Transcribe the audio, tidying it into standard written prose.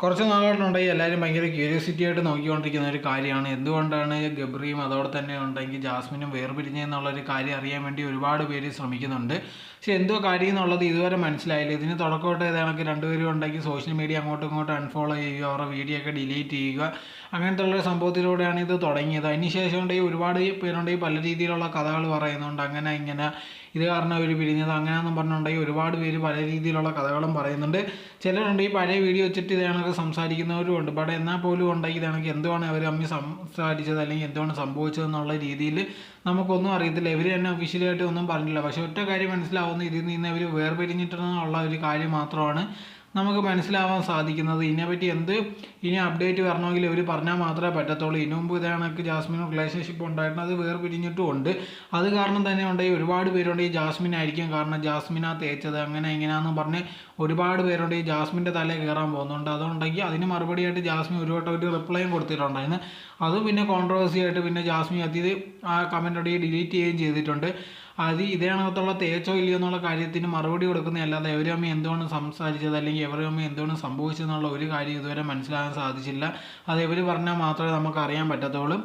കുറച്ച് നാളുകളുണ്ടെങ്കിൽ എല്ലാവരും ഭയങ്കര ക്യൂരിയോസിറ്റി ആയിട്ട് നോക്കിക്കൊണ്ടിരിക്കുന്ന ഒരു കാര്യമാണ് എന്തുകൊണ്ടാണ് ഗബ്രിയും അതോടെ തന്നെ ഉണ്ടെങ്കിൽ ജാസ്മിനും വേർപിരിഞ്ഞെന്നുള്ളൊരു കാര്യം അറിയാൻ വേണ്ടി ഒരുപാട് പേര് ശ്രമിക്കുന്നുണ്ട്. പക്ഷെ എന്തോ കാര്യം എന്നുള്ളത് ഇതുവരെ മനസ്സിലായില്ല. ഇതിന് തുടക്കമായിട്ട് ഏതാണെങ്കിൽ രണ്ടുപേരും ഉണ്ടെങ്കിൽ സോഷ്യൽ മീഡിയ അങ്ങോട്ടും ഇങ്ങോട്ടും അൺഫോളോ ചെയ്യുക, അവരുടെ വീഡിയോ ഒക്കെ ഡിലീറ്റ് ചെയ്യുക, അങ്ങനത്തെ ഉള്ള സംഭവത്തിലൂടെയാണ് ഇത് തുടങ്ങിയത്. അതിനുശേഷം ഉണ്ടെങ്കിൽ ഒരുപാട് പേരുണ്ടെങ്കിൽ പല രീതിയിലുള്ള കഥകൾ പറയുന്നുണ്ട്. അങ്ങനെ ഇങ്ങനെ ഇത് കാരണം അവർ പിരിഞ്ഞത് അങ്ങനെയാണെന്നും പറഞ്ഞിട്ടുണ്ടെങ്കിൽ ഒരുപാട് പേര് പല രീതിയിലുള്ള കഥകളും പറയുന്നുണ്ട്. ചിലരുണ്ട് ഈ പഴയ വീഡിയോ വെച്ചിട്ട് ഇതാണൊക്കെ സംസാരിക്കുന്നവരും ഉണ്ട്. ബട്ട് എന്നാൽ പോലും ഉണ്ടെങ്കിൽ ഇതാണെങ്കിൽ എന്തുവാണ് അവർ തമ്മിൽ സംസാരിച്ചത് അല്ലെങ്കിൽ എന്തുവാണ് സംഭവിച്ചതെന്നുള്ള രീതിയിൽ നമുക്കൊന്നും അറിയത്തില്ല. ഇവർ തന്നെ ഒഫീഷ്യലായിട്ട് ഒന്നും പറഞ്ഞില്ല. പക്ഷേ ഒറ്റ കാര്യം മനസ്സിലാവുന്ന ഇതിൽ നിന്ന് ഇവർ വേർപിരിഞ്ഞിട്ടുള്ള ഒരു കാര്യം മാത്രമാണ് നമുക്ക് മനസ്സിലാവാൻ സാധിക്കുന്നത്. ഇതിനെപ്പറ്റി ഇനി അപ്ഡേറ്റ് വരണമെങ്കിൽ ഇവർ പറഞ്ഞാൽ മാത്രമേ പറ്റത്തുള്ളൂ. ഇതിനു മുമ്പ് ഇതേണക്ക് ജാസ്മിനും റിലേഷൻഷിപ്പ് ഉണ്ടായിരുന്നു, അത് വേർപിരിഞ്ഞിട്ടും ഉണ്ട്. അത് കാരണം തന്നെ ഉണ്ടെങ്കിൽ ഒരുപാട് പേരുണ്ട് ഈ ജാസ്മിൻ ആയിരിക്കും കാരണം ജാസ്മിനാ തേച്ചത് അങ്ങനെ ഇങ്ങനെയാണെന്ന് പറഞ്ഞ് ഒരുപാട് പേരുണ്ട് ഈ ജാസ്മിൻ്റെ തലയിൽ കയറാൻ പോകുന്നുണ്ട്. അതുകൊണ്ടെങ്കിൽ അതിന് മറുപടിയായിട്ട് ജാസ്മിൻ ഒരു വട്ടം ഒരു റിപ്ലൈയും കൊടുത്തിട്ടുണ്ടായിരുന്നു. അതും പിന്നെ കോൺട്രവേഴ്സി ആയിട്ട് പിന്നെ ജാസ്മിൻ ആ കമൻ്റ് ഡിലീറ്റ് ചെയ്യുകയും ചെയ്തിട്ടുണ്ട്. അത് ഇതേ കണക്കത്തുള്ള തേച്ചോ ഇല്ലയോ എന്നുള്ള കാര്യത്തിന് മറുപടി കൊടുക്കുന്നതല്ലാതെ ഇവർ തമ്മിൽ എന്തുകൊണ്ട് സംസാരിച്ചത് അല്ലെങ്കിൽ ഇവർ തമ്മിൽ എന്തുകൊണ്ട് സംഭവിച്ചതെന്നുള്ള ഒരു കാര്യം ഇതുവരെ മനസ്സിലാകാൻ സാധിച്ചില്ല. അത് ഇവർ പറഞ്ഞാൽ മാത്രമേ നമുക്ക് അറിയാൻ പറ്റത്തുള്ളൂ.